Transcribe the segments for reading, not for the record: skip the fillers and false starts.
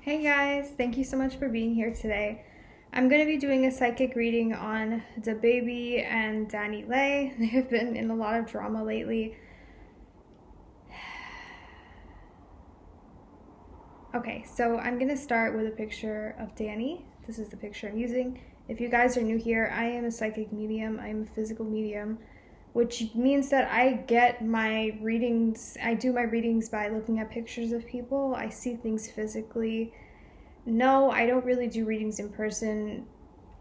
Hey guys, thank you so much for being here today. I'm going to be doing a psychic reading on 𝒸🽂 and Danileigh. They have been in a lot of drama lately. Okay, so I'm going to start with a picture of Dani. This is the picture I'm using. If you guys are new here, I am a psychic medium. I'm a physical medium, which means that I get my readings, I do my readings by looking at pictures of people. I see things physically. No, I don't really do readings in person.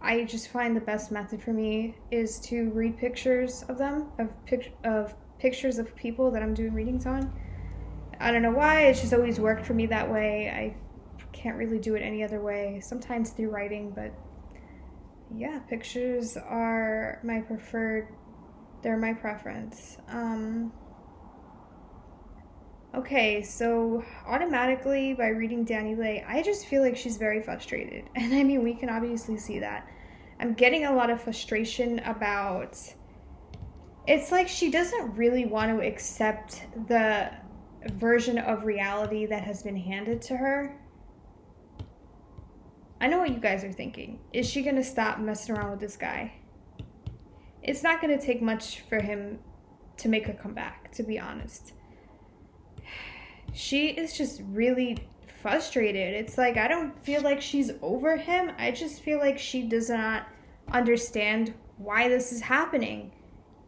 I just find the best method for me is to read pictures of them, of pictures of people that I'm doing readings on. I don't know why, it's just always worked for me that way. I can't really do it any other way, sometimes through writing, but yeah, pictures are my preferred, they're my preference. Okay, so automatically by reading Danileigh, I just feel like she's very frustrated. And I mean, we can obviously see that. I'm getting a lot of frustration about, it's like she doesn't really want to accept the version of reality that has been handed to her. I know what you guys are thinking. Is she gonna stop messing around with this guy? It's not gonna take much for him to make her come back, to be honest. She is just really frustrated. It's like, I don't feel like she's over him. I just feel like she does not understand why this is happening,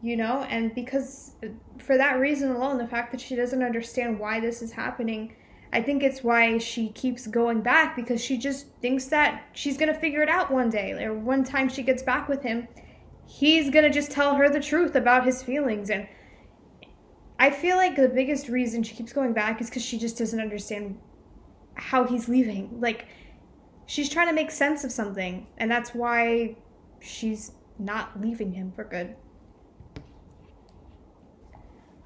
you know? And because for that reason alone, the fact that she doesn't understand why this is happening, I think it's why she keeps going back, because she just thinks that she's going to figure it out one day, or one time she gets back with him, he's going to just tell her the truth about his feelings. And I feel like the biggest reason she keeps going back is because she just doesn't understand how he's leaving. Like, she's trying to make sense of something, and that's why she's not leaving him for good.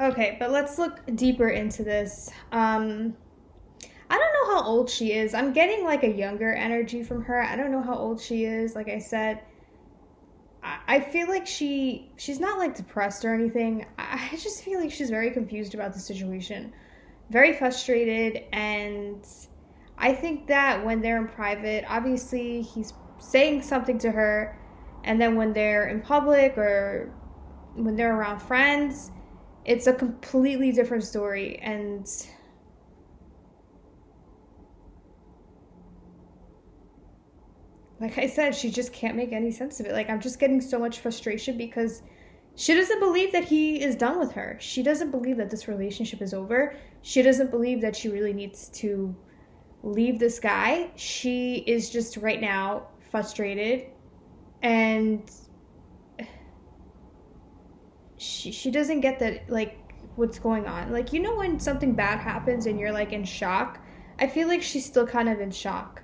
Okay, but let's look deeper into this. I don't know how old she is. I'm getting like a younger energy from her. I don't know how old she is. Like I said, I feel like she's not like depressed or anything. I just feel like she's very confused about the situation, very frustrated, and I think that when they're in private, obviously he's saying something to her, and then when they're in public or when they're around friends, it's a completely different story. And like I said, she just can't make any sense of it. Like, I'm just getting so much frustration because she doesn't believe that he is done with her. She doesn't believe that this relationship is over. She doesn't believe that she really needs to leave this guy. She is just right now frustrated, and she doesn't get that, like, what's going on. Like, you know when something bad happens and you're like in shock? I feel like she's still kind of in shock.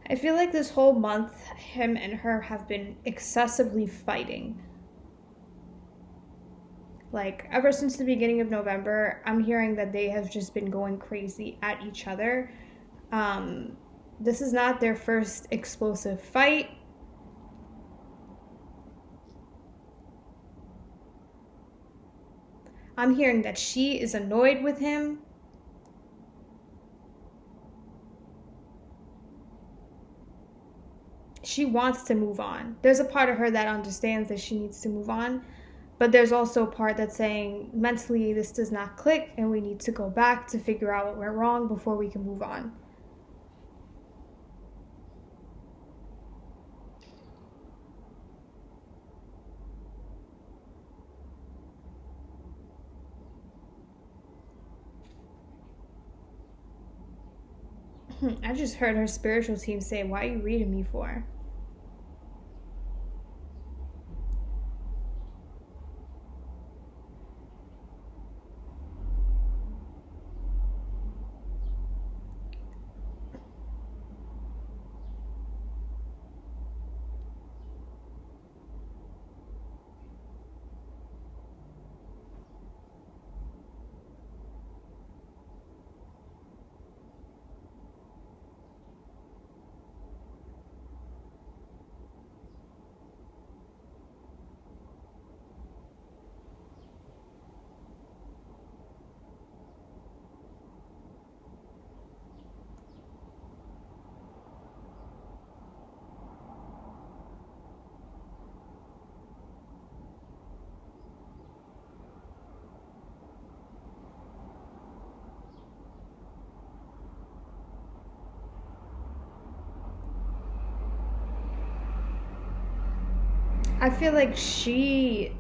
I feel like this whole month, him and her have been excessively fighting. Like, ever since the beginning of November, I'm hearing that they have just been going crazy at each other. This is not their first explosive fight. I'm hearing that she is annoyed with him. She wants to move on. There's a part of her that understands that she needs to move on, but there's also a part that's saying mentally this does not click and we need to go back to figure out what went wrong before we can move on. I just heard her spiritual team say, "Why are you reading me for?" I feel like she's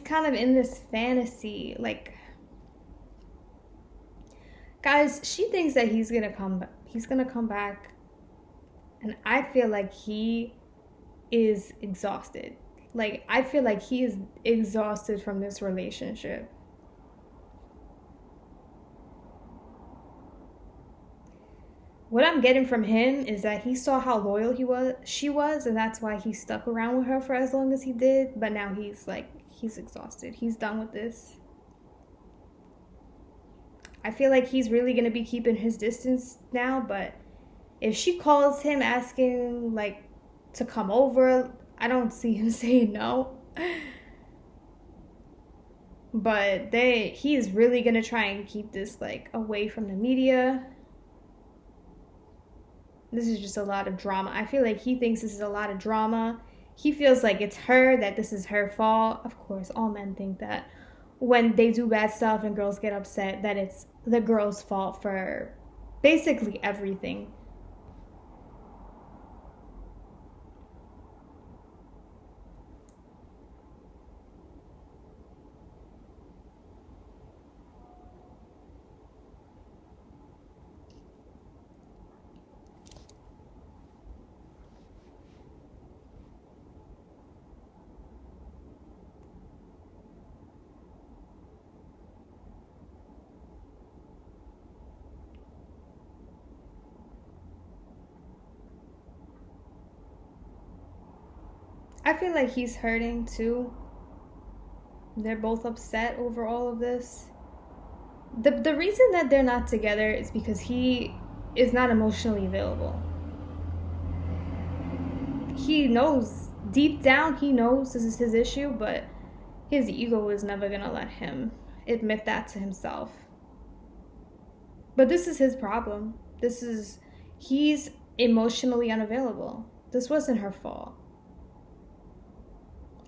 kind of in this fantasy, like, guys, she thinks that he's gonna come back, and I feel like he is exhausted. Like, I feel like he is exhausted from this relationship. What I'm getting from him is that he saw how loyal she was, and that's why he stuck around with her for as long as he did. But now he's exhausted. He's done with this. I feel like he's really gonna be keeping his distance now, but if she calls him asking like to come over, I don't see him saying no. But he's really gonna try and keep this like away from the media. This is just a lot of drama. I feel like he thinks this is a lot of drama. He feels like it's her, that this is her fault. Of course, all men think that when they do bad stuff and girls get upset, that it's the girl's fault for basically everything. I feel like he's hurting too. They're both upset over all of this. The reason that they're not together is because he is not emotionally available. He knows, deep down, he knows this is his issue, but his ego is never gonna let him admit that to himself. But this is his problem. He's emotionally unavailable. This wasn't her fault.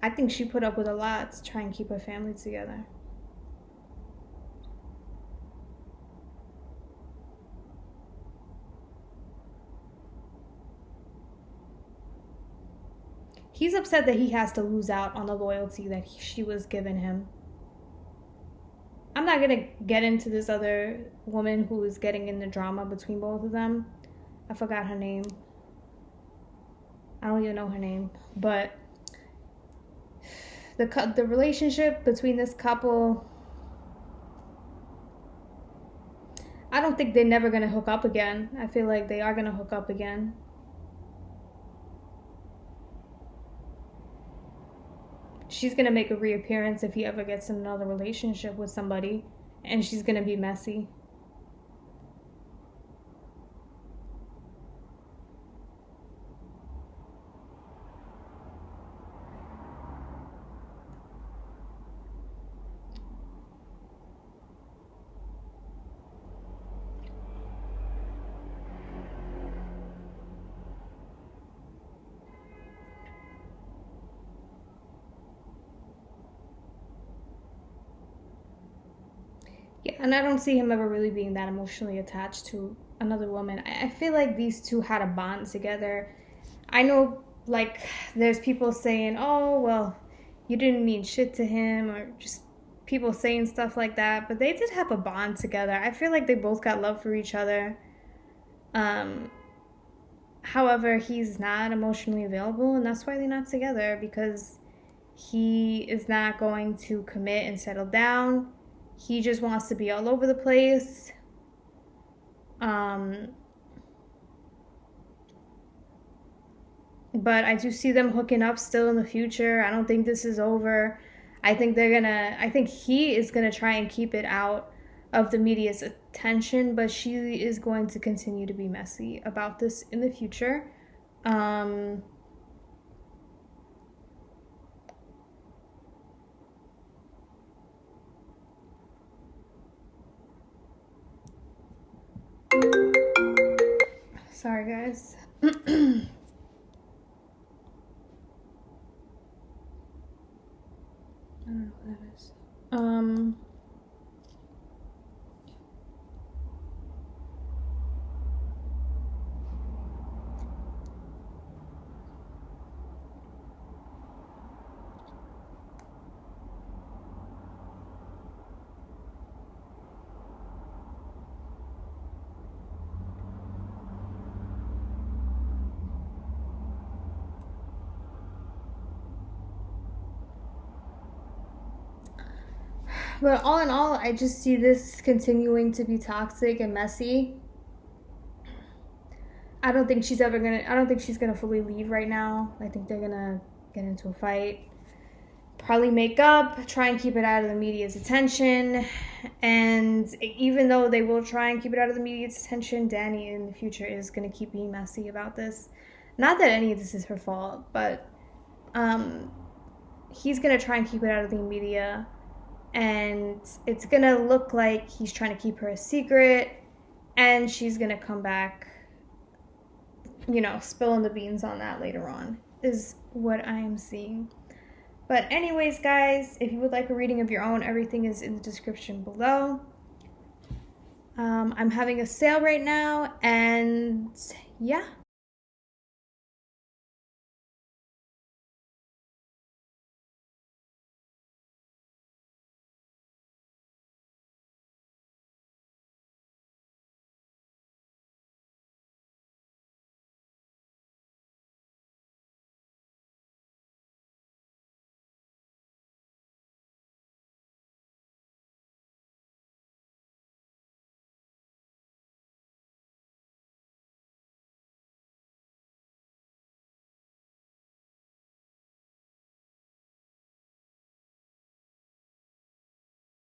I think she put up with a lot to try and keep her family together. He's upset that he has to lose out on the loyalty that she was giving him. I'm not going to get into this other woman who is getting in the drama between both of them. I forgot her name. I don't even know her name. But the relationship between this couple, I don't think they're never going to hook up again. I feel like they are going to hook up again. She's going to make a reappearance if he ever gets in another relationship with somebody, and she's going to be messy. Yeah, and I don't see him ever really being that emotionally attached to another woman. I feel like these two had a bond together. I know, like, there's people saying, oh, well, you didn't mean shit to him, or just people saying stuff like that, but they did have a bond together. I feel like they both got love for each other. However, he's not emotionally available, and that's why they're not together, because he is not going to commit and settle down. He just wants to be all over the place. But I do see them hooking up still in the future. I don't think this is over. I think he is gonna try and keep it out of the media's attention, but she is going to continue to be messy about this in the future. Sorry, guys. I don't know what that is. But all in all, I just see this continuing to be toxic and messy. I don't think she's gonna fully leave right now. I think they're gonna get into a fight, probably make up, try and keep it out of the media's attention. And even though they will try and keep it out of the media's attention, Dani in the future is gonna keep being messy about this. Not that any of this is her fault, but he's gonna try and keep it out of the media, and it's gonna look like he's trying to keep her a secret, and she's gonna come back, you know, spilling the beans on that later on, is what I am seeing. But anyways, guys, if you would like a reading of your own, everything is in the description below. I'm having a sale right now, and yeah.